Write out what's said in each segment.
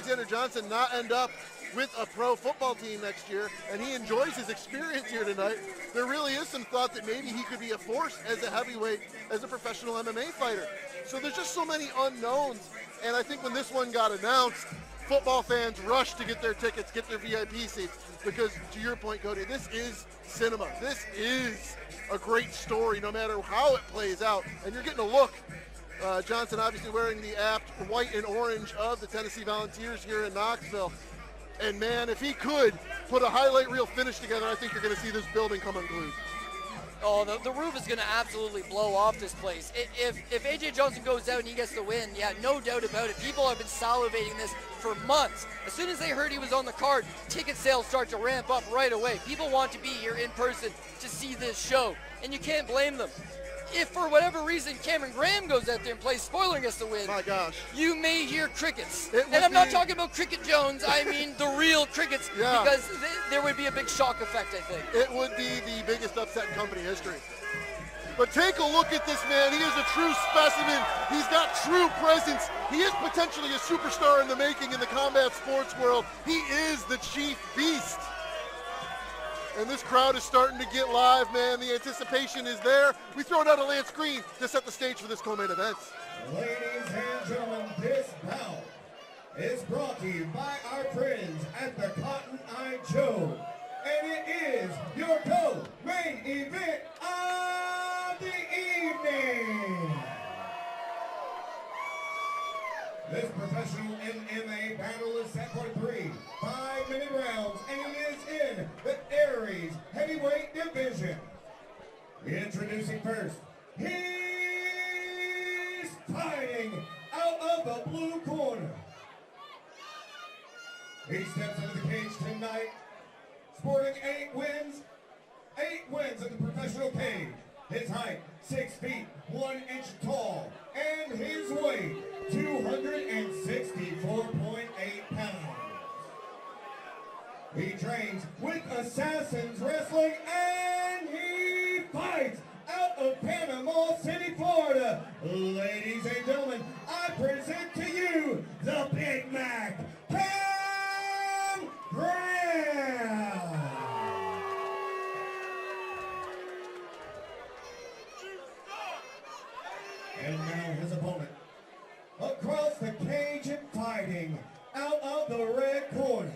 Alexander Johnson not end up with a pro football team next year, and he enjoys his experience here tonight, there really is some thought that maybe he could be a force as a heavyweight, as a professional MMA fighter. So there's just so many unknowns, and I think when this one got announced, football fans rushed to get their tickets, get their VIP seats, because to your point, Cody, this is cinema. This is a great story no matter how it plays out, and you're getting a look. Johnson obviously wearing the apt white and orange of the Tennessee Volunteers here in Knoxville. And man, if he could put a highlight reel finish together, I think you're going to see this building come unglued. Oh, the roof is going to absolutely blow off this place. If AJ Johnson goes out and he gets the win, yeah, no doubt about it. People have been salivating this for months. As soon as they heard he was on the card, ticket sales start to ramp up right away. People want to be here in person to see this show, and you can't blame them. If for whatever reason Cameron Graham goes out there and plays spoiler and gets the win, my gosh, you may hear crickets. And I'm not talking about Cricket Jones, I mean the real crickets, because there would be a big shock effect, I think. It would be the biggest upset in company history. But take a look at this man. He is a true specimen. He's got true presence. He is potentially a superstar in the making in the combat sports world. He is the chief beast. And this crowd is starting to get live, man. The anticipation is there. We throw it out on Lance Green to set the stage for this co-main event. Ladies and gentlemen, this bout is brought to you by our friends at the Cotton Eye Joe. And it is your co-main event of the evening. This professional MMA battle is set for 3 5-minute rounds, and it is in the Aries heavyweight division. Introducing first, he's fighting out of the blue corner. He steps into the cage tonight, sporting 8 wins in the professional cage. His height, 6 feet, 1 inch tall, and his weight, 264.8 pounds. He trains with Assassins Wrestling, and he fights out of Panama City, Florida. Ladies and gentlemen, I present to you the Big Mac, Cam Graham. And now his opponent, across the cage and fighting out of the red corner.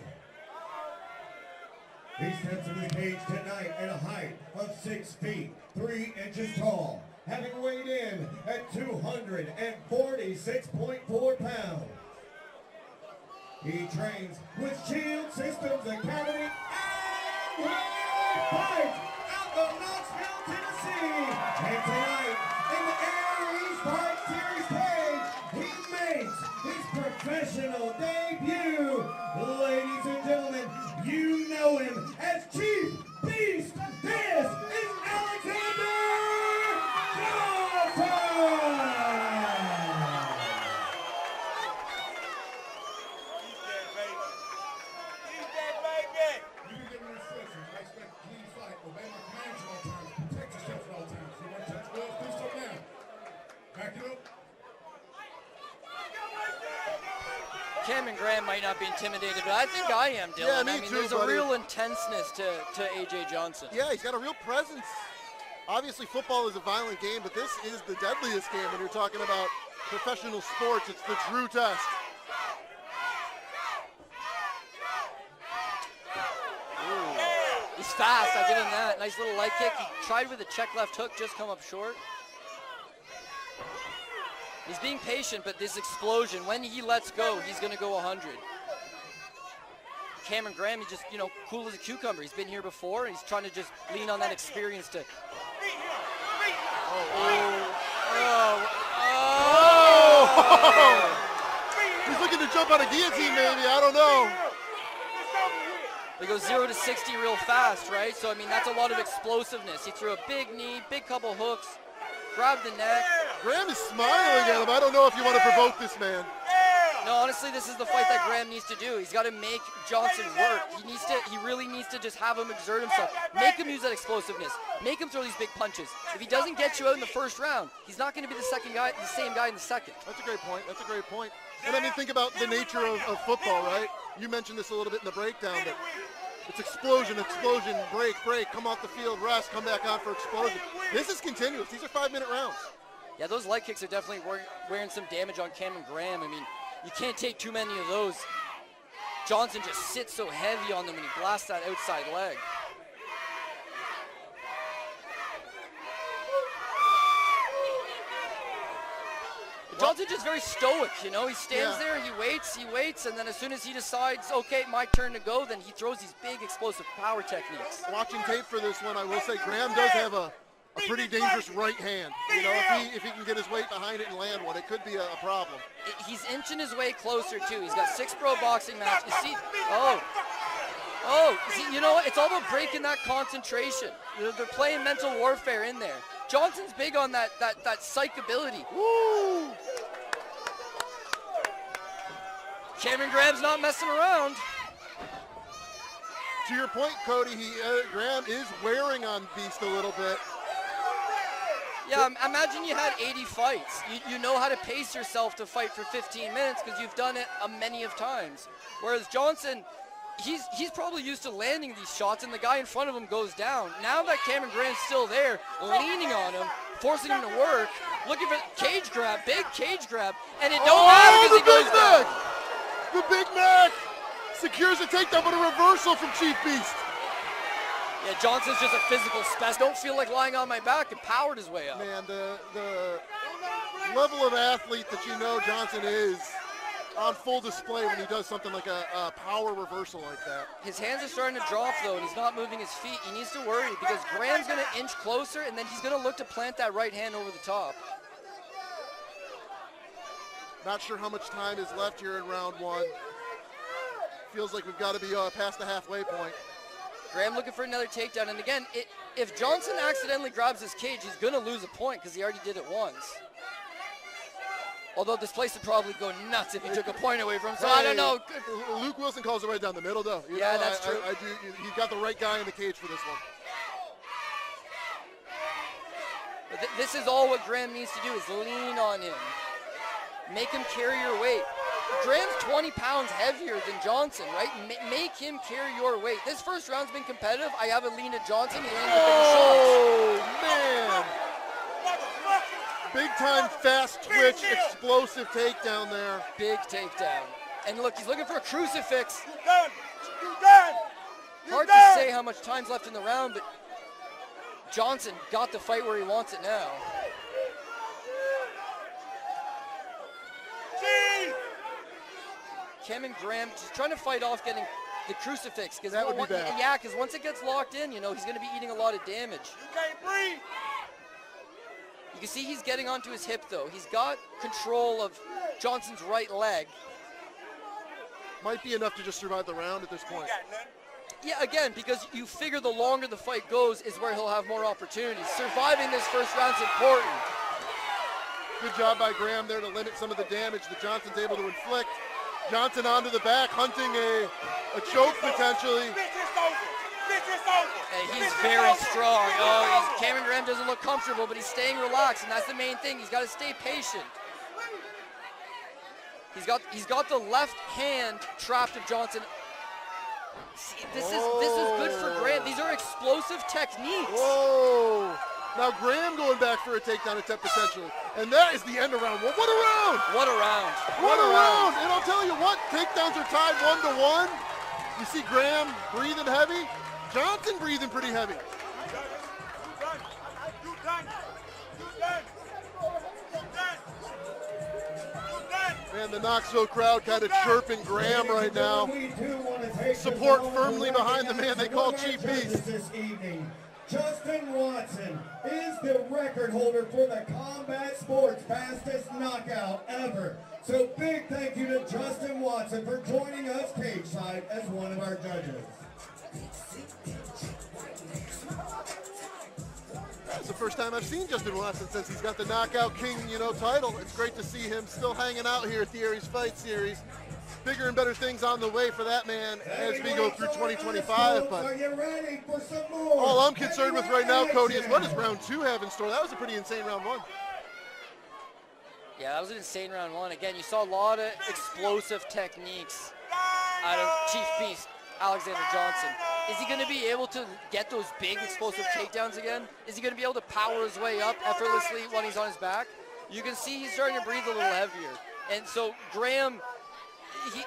He steps into the cage tonight at a height of 6 feet, 3 inches tall, having weighed in at 246.4 pounds. He trains with Shield Systems Academy, and he fights out of Knoxville, Tennessee. And tonight, in the Aries Fight Series cage, he makes his professional debut. Ladies and gentlemen, you know him as Chief Beast. This is Alexander Johnson! He's that baby! You be given instructions. I expect clean fight. Obey my commands at all times. Protect yourself at all times. You want to touch gloves? Do so now. Back it up. Cameron Graham might not be intimidated, but I think I am, Dylan. Yeah, me I mean, too, there's buddy. a real intenseness to AJ Johnson. Yeah, he's got a real presence. Obviously, football is a violent game, but this is the deadliest game when you're talking about professional sports. It's the true test. He's fast, I give him that. Nice little leg kick. He tried with a check left hook, just come up short. He's being patient, but this explosion, when he lets go, he's going to go 100. Cameron Graham, he's just, cool as a cucumber. He's been here before, and he's trying to just lean on that experience to... He's looking to jump on a guillotine, maybe. I don't know. They go 0 to 60 real fast, right? So, I mean, that's a lot of explosiveness. He threw a big knee, big couple hooks, grabbed the neck. Graham is smiling at him. I don't know if you want to provoke this man. No, honestly, this is the fight that Graham needs to do. He's got to make Johnson work. He really needs to just have him exert himself. Make him use that explosiveness. Make him throw these big punches. If he doesn't get you out in the first round, he's not going to be the same guy in the second. That's a great point. That's a great point. And I mean, think about the nature of football, right? You mentioned this a little bit in the breakdown, but it's explosion, break, come off the field, rest, come back on for explosion. This is continuous. These are 5-minute rounds. Yeah, those leg kicks are definitely wearing some damage on Cameron Graham. I mean, you can't take too many of those. Johnson just sits so heavy on them when he blasts that outside leg. Johnson's just very stoic, you know. He stands there, he waits, and then as soon as he decides, okay, my turn to go, then he throws these big explosive power techniques. Watching tape for this one, I will say Graham does have a pretty dangerous right hand. You know, if he can get his weight behind it and land one, it could be a problem. He's inching his way closer, too. He's got 6 pro boxing matches. You see, see, you know what? It's all about breaking that concentration. They're playing mental warfare in there. Johnson's big on that psych ability. Woo! Cameron Graham's not messing around. To your point, Cody, Graham is wearing on Beast a little bit. Yeah, imagine you had 80 fights. You know how to pace yourself to fight for 15 minutes because you've done it many of times. Whereas Johnson, he's probably used to landing these shots and the guy in front of him goes down. Now that Cameron Graham's still there, leaning on him, forcing him to work, looking for cage grab, big cage grab, and it don't matter because he goes down. The Big Mac secures a takedown, but a reversal from Chief Beast. Yeah, Johnson's just a physical specimen. Don't feel like lying on my back and powered his way up. Man, the level of athlete that you know Johnson is on full display when he does something like a power reversal like that. His hands are starting to drop, though, and he's not moving his feet. He needs to worry because Graham's going to inch closer, and then he's going to look to plant that right hand over the top. Not sure how much time is left here in round 1. Feels like we've got to be past the halfway point. Graham looking for another takedown, and again, if Johnson accidentally grabs his cage, he's going to lose a point because he already did it once. Although this place would probably go nuts if he took a point away from him, so I don't know. Luke Wilson calls it right down the middle, though. Yeah, that's true. He's got the right guy in the cage for this one. But this is all what Graham needs to do is lean on him. Make him carry your weight. Graham's 20 pounds heavier than Johnson, right? Make him carry your weight. This first round's been competitive. I haven't leaned at Johnson. He landed the bigger shots. Man. Big time fast twitch, explosive takedown there. Big takedown. And look, he's looking for a crucifix. You done. You done. Hard to say how much time's left in the round, but Johnson got the fight where he wants it now. Cameron Graham just trying to fight off getting the crucifix. That would be bad. Yeah, because once it gets locked in, you know, he's going to be eating a lot of damage. You can't breathe. You can see he's getting onto his hip, though. He's got control of Johnson's right leg. Might be enough to just survive the round at this point. Yeah, again, because you figure the longer the fight goes is where he'll have more opportunities. Surviving this first round's important. Good job by Graham there to limit some of the damage that Johnson's able to inflict. Johnson onto the back, hunting a choke potentially. Hey, he's very strong. Cameron Graham doesn't look comfortable, but he's staying relaxed, and that's the main thing. He's got to stay patient. He's got the left hand trapped of Johnson. See, this is good for Graham. These are explosive techniques. Whoa! Now Graham going back for a takedown attempt potentially. And that is the end of round 1. What a round! What a round. What a round! And I'll tell you what, takedowns are tied 1-1. You see Graham breathing heavy. Johnson breathing pretty heavy. Man, the Knoxville crowd kind of chirping Graham right now. Support firmly behind the man they call Chief Beast. This evening, Justin Watson is the record holder for the combat sports fastest knockout ever. So big thank you to Justin Watson for joining us cage side as one of our judges. It's a first time I've seen Justin Watson since he's got the Knockout King, title. It's great to see him still hanging out here at the Aries Fight Series. Bigger and better things on the way for that man as we go through 2025. But all I'm concerned with right now, Cody, is what does round 2 have in store? That was a pretty insane round 1. Yeah, that was an insane round 1. Again, you saw a lot of explosive techniques out of Chief Beast, Alexander Johnson. Is he going to be able to get those big explosive takedowns again? Is he going to be able to power his way up effortlessly when he's on his back? You can see he's starting to breathe a little heavier. And so Graham,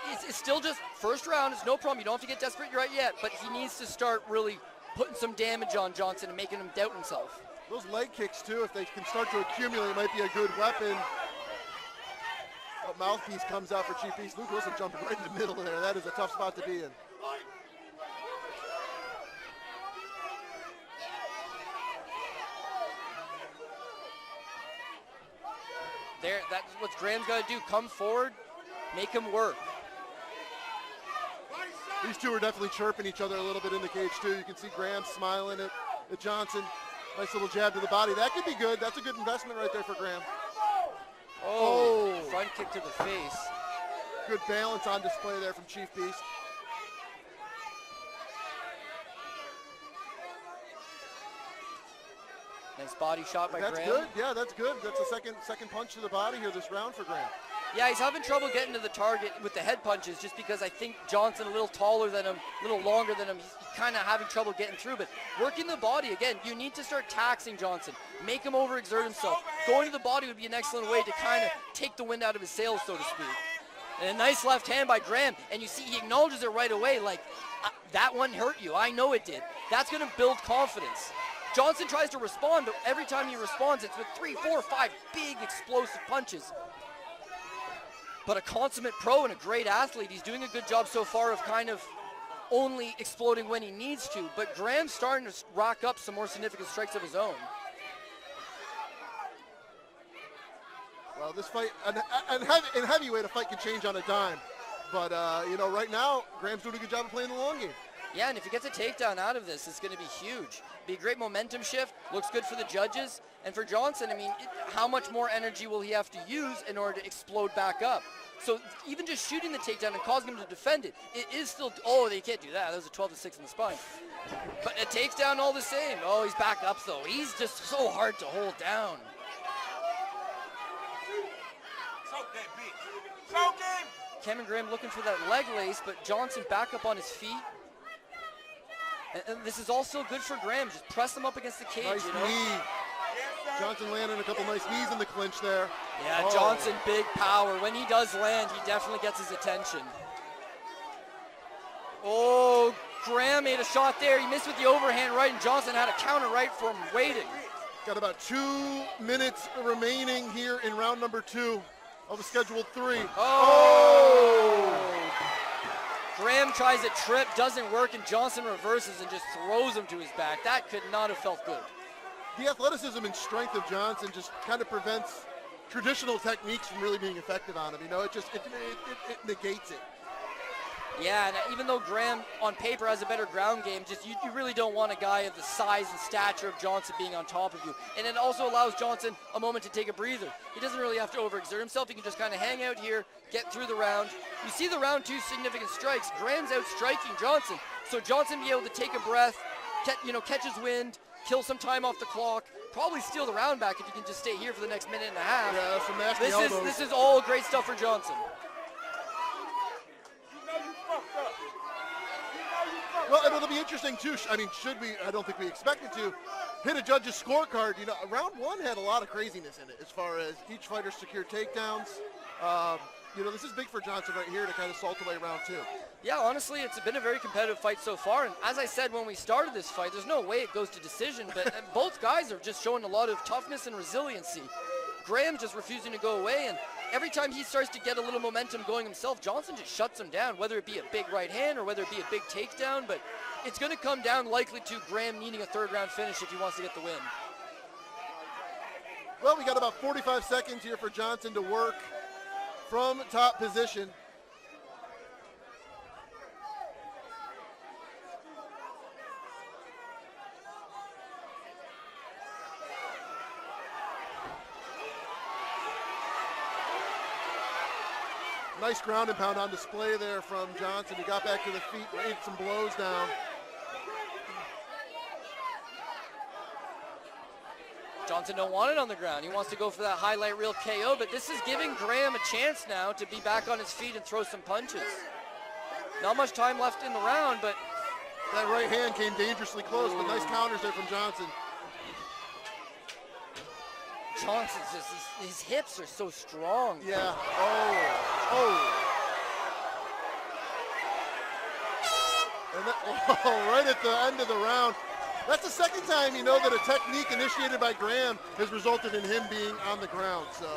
it's still just first round. It's no problem. You don't have to get desperate right yet, but he needs to start really putting some damage on Johnson and making him doubt himself. Those leg kicks, too, if they can start to accumulate, might be a good weapon. A mouthpiece comes out for Chief Beast. Luke Wilson jumping right in the middle there. That is a tough spot to be in. That's what Graham's got to do. Come forward, make him work. These two are definitely chirping each other a little bit in the cage, too. You can see Graham smiling at Johnson. Nice little jab to the body. That could be good. That's a good investment right there for Graham. Oh, front kick to the face. Good balance on display there from Chief Beast. Nice body shot by Graham. That's good. Yeah, that's good. That's a second punch to the body here this round for Graham. Yeah, he's having trouble getting to the target with the head punches just because I think Johnson a little taller than him, a little longer than him. He's kind of having trouble getting through, but working the body, again, you need to start taxing Johnson. Make him overexert himself. Going to the body would be an excellent way to kind of take the wind out of his sails, so to speak. And a nice left hand by Graham, and you see he acknowledges it right away, like, that one hurt you. I know it did. That's going to build confidence. Johnson tries to respond, but every time he responds, it's with 3, 4, 5 big explosive punches. But a consummate pro and a great athlete. He's doing a good job so far of kind of only exploding when he needs to. But Graham's starting to rack up some more significant strikes of his own. Well, this fight, in heavyweight, a fight can change on a dime. But, right now, Graham's doing a good job of playing the long game. Yeah, and if he gets a takedown out of this, it's going to be huge. Be a great momentum shift. Looks good for the judges. And for Johnson, I mean, how much more energy will he have to use in order to explode back up? So even just shooting the takedown and causing him to defend it, it is still, oh, they can't do that. That was a 12-6 in the spine. But a takedown all the same. Oh, he's back up, though. He's just so hard to hold down. Cameron Graham looking for that leg lace, but Johnson back up on his feet. And this is also good for Graham. Just press him up against the cage, nice knee. Johnson landing a couple nice knees in the clinch there. Yeah, Johnson, big power. When he does land, he definitely gets his attention. Oh, Graham made a shot there. He missed with the overhand right, and Johnson had a counter right for him waiting. Got about 2 minutes remaining here in round number 2 of the scheduled 3. Oh! Graham tries a trip, doesn't work, and Johnson reverses and just throws him to his back. That could not have felt good. The athleticism and strength of Johnson just kind of prevents traditional techniques from really being effective on him. It negates it. Yeah, and even though Graham on paper has a better ground game, just you really don't want a guy of the size and stature of Johnson being on top of you. And it also allows Johnson a moment to take a breather. He doesn't really have to overexert himself. He can just kind of hang out here, get through the round. You see the round 2 significant strikes. Graham's out striking Johnson. So Johnson be able to take a breath, catch his wind, kill some time off the clock, probably steal the round back if he can just stay here for the next minute and a half. Yeah, some nasty elbows. This is all great stuff for Johnson. Well, and it'll be interesting, too. I mean, I don't think we expected to hit a judge's scorecard. Round 1 had a lot of craziness in it as far as each fighter secured takedowns. This is big for Johnson right here to kind of salt away round 2. Yeah, honestly, it's been a very competitive fight so far. And as I said when we started this fight, there's no way it goes to decision. But both guys are just showing a lot of toughness and resiliency. Graham's just refusing to go away. And every time he starts to get a little momentum going himself, Johnson just shuts him down, whether it be a big right hand or whether it be a big takedown. But it's going to come down likely to Graham needing a third-round finish if he wants to get the win. Well, we got about 45 seconds here for Johnson to work from top position. Nice ground and pound on display there from Johnson. He got back to the feet, laid some blows down. Johnson don't want it on the ground. He wants to go for that highlight reel KO, but this is giving Graham a chance now to be back on his feet and throw some punches. Not much time left in the round, but that right hand came dangerously close, but nice counters there from Johnson. Johnson's just, his hips are so strong. Yeah. Oh. And that, right at the end of the round. That's the second time you know that a technique initiated by Graham has resulted in him being on the ground. So.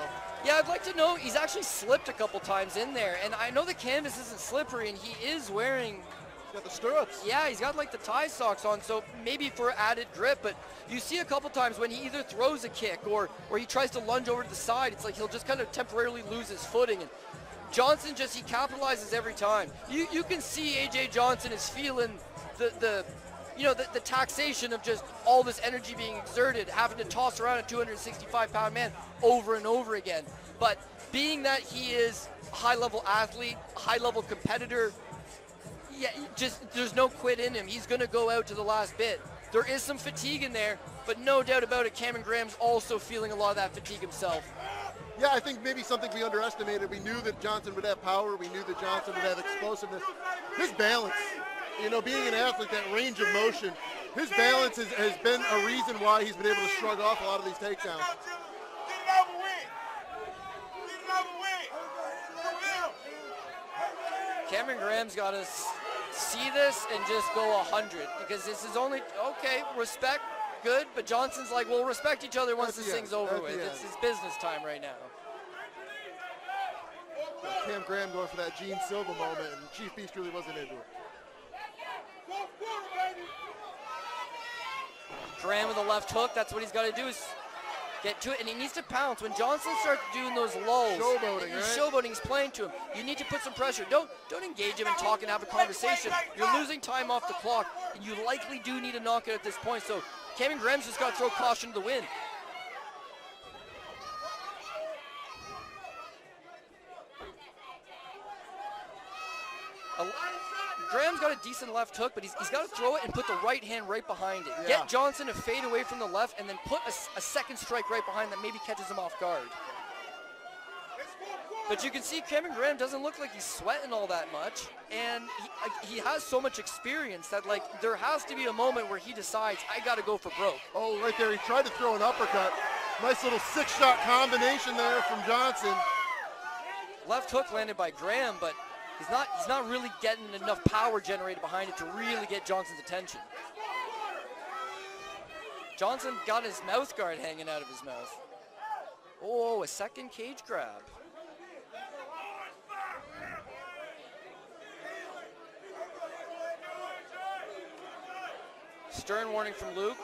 Yeah, I'd like to know, he's actually slipped a couple times in there, and I know the canvas isn't slippery, and he is wearing... He's got the stirrups. Yeah, he's got like the tie socks on, so maybe for added grip, but you see a couple times when he either throws a kick or he tries to lunge over to the side, it's like he'll just kind of temporarily lose his footing, and Johnson he capitalizes every time. You can see A.J. Johnson is feeling the taxation of just all this energy being exerted, having to toss around a 265-pound man over and over again. But being that he is a high-level athlete, a high-level competitor, yeah, there's no quit in him. He's going to go out to the last bit. There is some fatigue in there, but no doubt about it, Cameron Graham's also feeling a lot of that fatigue himself. Yeah, I think maybe something we underestimated. We knew that Johnson would have power. We knew that Johnson would have explosiveness. His balance, being an athlete, that range of motion, his balance has been a reason why he's been able to shrug off a lot of these takedowns. Cameron Graham's got to see this and just go 100, because this is only, okay, respect, good, but Johnson's like, we'll respect each other once this thing's over with. It's his business time right now. Cam Graham going for that Gene Silva moment, and Chief Beast really wasn't into it. Graham with a left hook, that's what he's got to do, is get to it, and he needs to pounce. When Johnson starts doing those lulls, he's showboating, he's playing to him. You need to put some pressure. Don't engage him and talk and have a conversation. You're losing time off the clock, and you likely do need a knockout at this point. So Cameron Graham's just got to throw caution to the wind. Graham's got a decent left hook, but he's got to throw it and put the right hand right behind it. Yeah. Get Johnson to fade away from the left and then put a second strike right behind that maybe catches him off guard. But you can see Cameron Graham doesn't look like he's sweating all that much, and he has so much experience that, like, there has to be a moment where he decides, I got to go for broke. Oh, right there, he tried to throw an uppercut. Nice little six-shot combination there from Johnson. Left hook landed by Graham, but he's not really getting enough power generated behind it to really get Johnson's attention. Johnson got his mouth guard hanging out of his mouth. Oh, a second cage grab. Stern warning from Luke.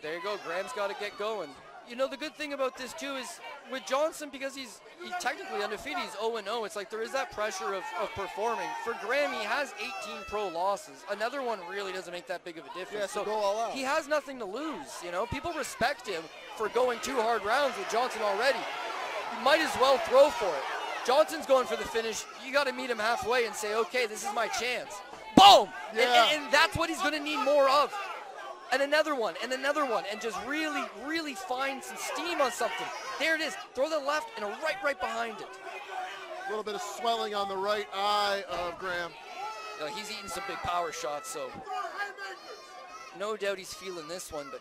There you go, Graham's got to get going. You know, the good thing about this too is with Johnson, because he's technically undefeated, he's 0-0, it's like there is that pressure of performing. For Graham, he has 18 pro losses. Another one really doesn't make that big of a difference. So go all out. He has nothing to lose, People respect him for going 2 hard rounds with Johnson already. You might as well throw for it. Johnson's going for the finish. You got to meet him halfway and say, okay, this is my chance. Boom! Yeah. And that's what he's going to need more of. And another one, and just really, really find some steam on something. There it is. Throw the left and a right behind it. A little bit of swelling on the right eye of Graham. He's eating some big power shots, so no doubt he's feeling this one, but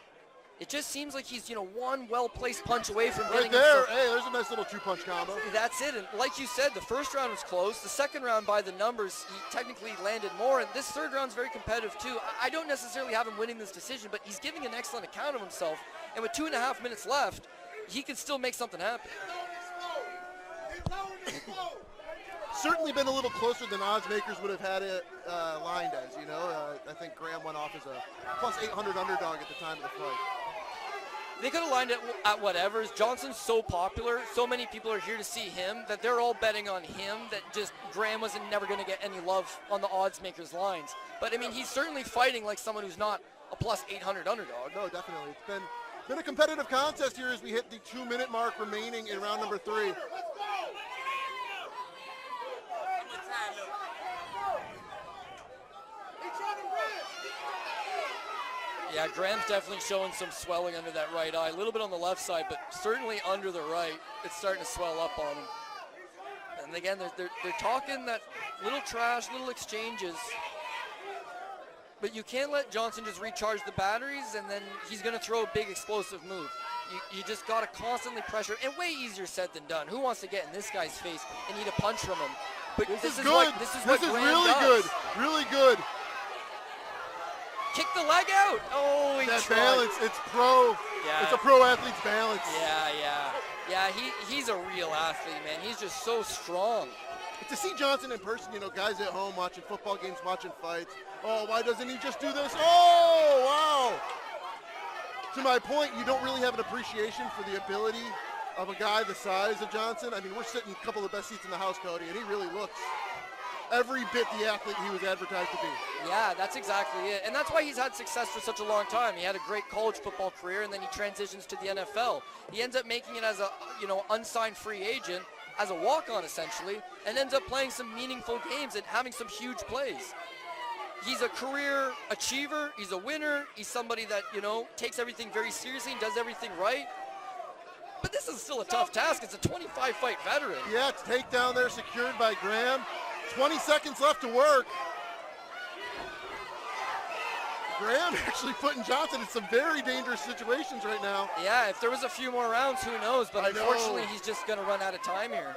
it just seems like he's, one well-placed punch away from getting there. Hey, there's a nice little 2-punch combo. That's it, and like you said, the first round was close. The second round, by the numbers, he technically landed more, and this third round's very competitive too. I don't necessarily have him winning this decision, but he's giving an excellent account of himself, and with 2.5 minutes left, he can still make something happen. Certainly been a little closer than odds makers would have had it lined as, I think Graham went off as a plus 800 underdog at the time of the fight. They could have lined it at whatever. Johnson's so popular, so many people are here to see him that they're all betting on him, that just Graham wasn't never going to get any love on the odds makers lines. But I mean, he's certainly fighting like someone who's not a plus 800 underdog. No, definitely. It's been a competitive contest here as we hit the 2-minute mark remaining in round number 3. Yeah, Graham's definitely showing some swelling under that right eye. A little bit on the left side, but certainly under the right. It's starting to swell up on him. And again, they're talking that little trash, little exchanges. But you can't let Johnson just recharge the batteries, and then he's going to throw a big explosive move. You just got to constantly pressure, and way easier said than done. Who wants to get in this guy's face and need a punch from him? But This is good. This is really good. Really good. Kick the leg out. Oh, he That tried. balance, it's pro. Yeah. It's a pro athlete's balance. Yeah, he's a real athlete, man. He's just so strong. To see Johnson in person, guys at home watching football games, watching fights. Oh, why doesn't he just do this? Oh, wow. To my point, you don't really have an appreciation for the ability of a guy the size of Johnson. I mean, we're sitting a couple of the best seats in the house, Cody, and he really looks every bit the athlete he was advertised to be. Yeah, that's exactly it. And that's why he's had success for such a long time. He had a great college football career, and then he transitions to the NFL. He ends up making it as a, unsigned free agent, as a walk-on essentially, and ends up playing some meaningful games and having some huge plays. He's a career achiever. He's a winner. He's somebody that, takes everything very seriously and does everything right. But this is still a tough task. It's a 25-fight veteran. Yeah, it's takedown there secured by Graham. 20 seconds left to work. Graham actually putting Johnson in some very dangerous situations right now. Yeah, if there was a few more rounds, who knows? But I know. unfortunately, he's just going to run out of time here.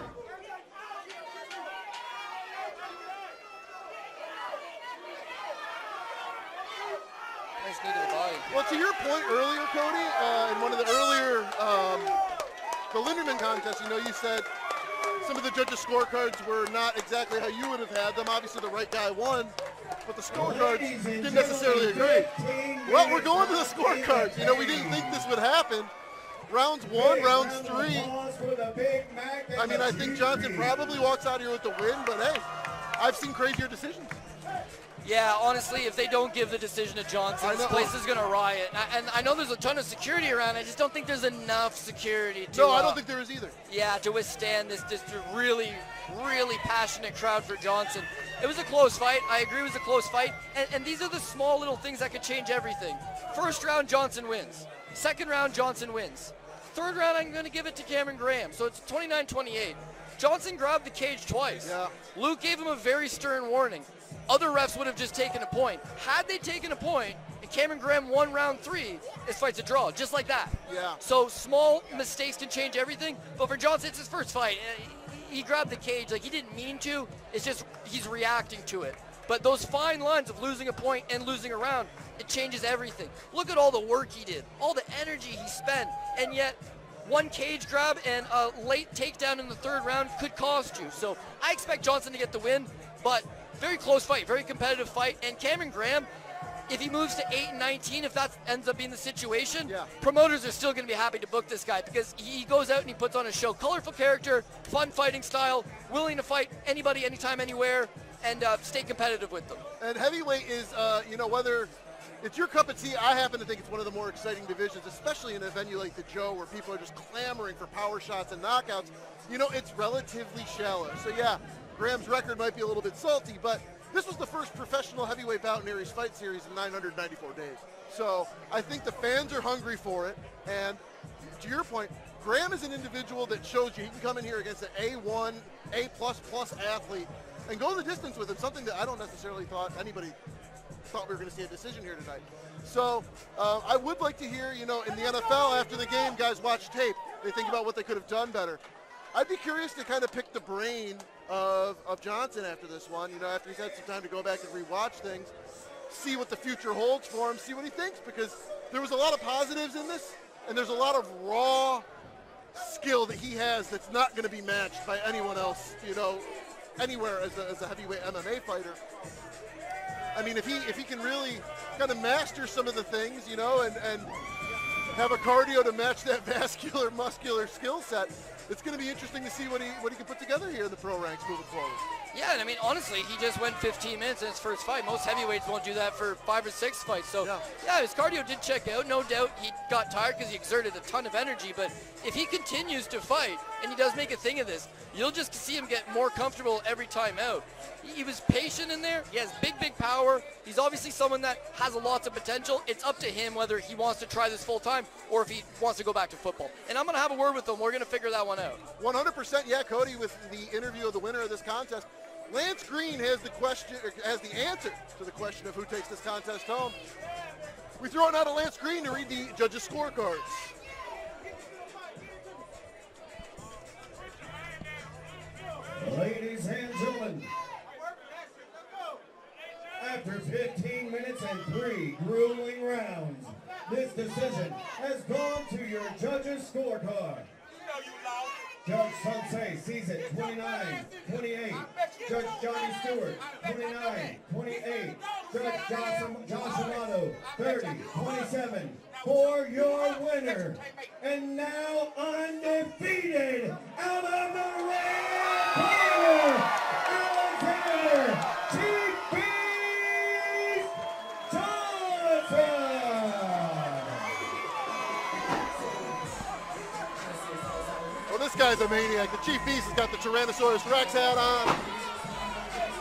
Nice knee to the body. Well, to your point earlier, Cody, in one of the earlier, the Linderman contest, you said some of the judges' scorecards were not exactly how you would have had them. Obviously, the right guy won, but the scorecards didn't necessarily agree. Well, we're going to the scorecards. We didn't think this would happen. Rounds 1, rounds 3. I mean, I think Johnson probably walks out here with the win, but hey, I've seen crazier decisions. Yeah, honestly, if they don't give the decision to Johnson, this place is going to riot. And I know there's a ton of security around. I just don't think there's enough security to... No, I don't think there is either. Yeah, to withstand this really, really passionate crowd for Johnson. It was a close fight. I agree it was a close fight. And these are the small little things that could change everything. First round, Johnson wins. Second round, Johnson wins. Third round, I'm going to give it to Cameron Graham. So it's 29-28. Johnson grabbed the cage twice. Yeah. Luke gave him a very stern warning. Other refs would have just taken a point. Had they taken a point and Cameron Graham won round 3, this fight's a draw, just like that. Yeah. So small mistakes can change everything. But for Johnson, it's his first fight. He grabbed the cage like he didn't mean to. It's just he's reacting to it. But those fine lines of losing a point and losing a round, it changes everything. Look at all the work he did, all the energy he spent, and yet one cage grab and a late takedown in the third round could cost you. So I expect Johnson to get the win, but very close fight, very competitive fight. And Cameron Graham, if he moves to 8-19, if that ends up being the situation, promoters are still going to be happy to book this guy because he goes out and he puts on a show. Colorful character, fun fighting style, willing to fight anybody, anytime, anywhere, and stay competitive with them. And heavyweight is, whether it's your cup of tea, I happen to think it's one of the more exciting divisions, especially in a venue like the Joe where people are just clamoring for power shots and knockouts. It's relatively shallow. So, yeah, Graham's record might be a little bit salty, but this was the first professional heavyweight bout in Aries Fight Series in 994 days. So I think the fans are hungry for it. And to your point, Graham is an individual that shows you he can come in here against an A1, A++ athlete and go the distance with him, something that I don't necessarily thought anybody thought we were going to see a decision here tonight. So I would like to hear, in the NFL after the game, guys watch tape. They think about what they could have done better. I'd be curious to kind of pick the brain of Johnson after this one, after he's had some time to go back and rewatch things, see what the future holds for him, see what he thinks, because there was a lot of positives in this, and there's a lot of raw skill that he has that's not going to be matched by anyone else, anywhere as a heavyweight MMA fighter. I mean, if he can really kind of master some of the things, and have a cardio to match that vascular, muscular skill set, it's going to be interesting to see what he can put together here in the pro ranks moving forward. Yeah, and I mean, honestly, he just went 15 minutes in his first fight. Most heavyweights won't do that for 5 or 6 fights. So, yeah, his cardio did check out. No doubt he got tired because he exerted a ton of energy. But if he continues to fight, and he does make a thing of this, you'll just see him get more comfortable every time out. He was patient in there. He has big, big power. He's obviously someone that has a lot of potential. It's up to him whether he wants to try this full time or if he wants to go back to football. And I'm going to have a word with him. We're going to figure that one out. 100%, yeah, Cody, with the interview of the winner of this contest. Lance Green has the answer to the question of who takes this contest home. We throw it out to Lance Green to read the judges' scorecards. Ladies and gentlemen, after 15 minutes and 3 grueling rounds, this decision has gone to your judges' scorecard. Judge Sensei sees it 29-28. Judge Johnny Stewart 29-28. Judge Josh Amato 30-27 for your winner. And now undefeated out of the red corner, Alexander Chief Beast Johnson. Well, this guy's a maniac. The Chief Beast has got the Tyrannosaurus Rex hat on.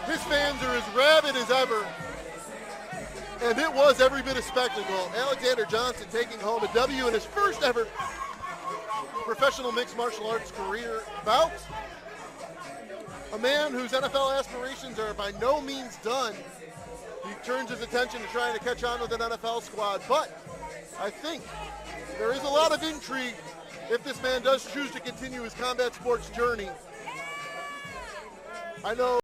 His fans are as rabid as ever. And it was every bit a spectacle. Alexander Johnson taking home a W in his first ever professional mixed martial arts career bout. A man whose NFL aspirations are by no means done. He turns his attention to trying to catch on with an NFL squad. But I think there is a lot of intrigue if this man does choose to continue his combat sports journey. I know